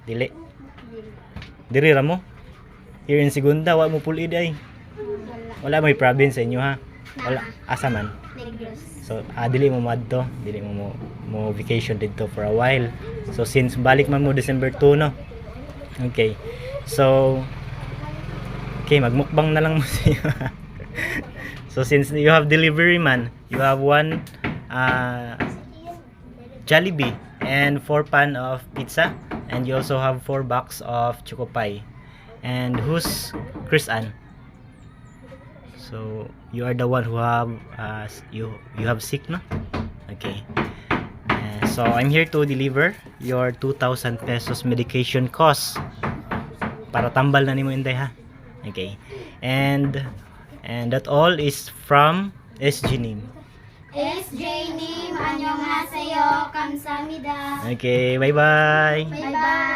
Dili. Diri ra mo. Here in Segunda, wa mo pulid ay. Wala may province sa inyo ha. Wala asa man. Negros. So, dili mo madto, dili mo vacation dito for a while. So since balik man mo December 2 no. Okay. So magmukbang na lang mo siya. So since you have delivery man, you have one Jollibee and 4 pan of pizza, and you also have 4 box of choco pie. And who's Chris Ann? So you are the one who have you have sick no? Okay. So I'm here to deliver your 2,000 pesos medication cost para tambal na nimo inday ha. Okay. And that all is from SG Nim. SJ 님 안녕하세요. 감사합니다. Okay, bye bye. Bye bye.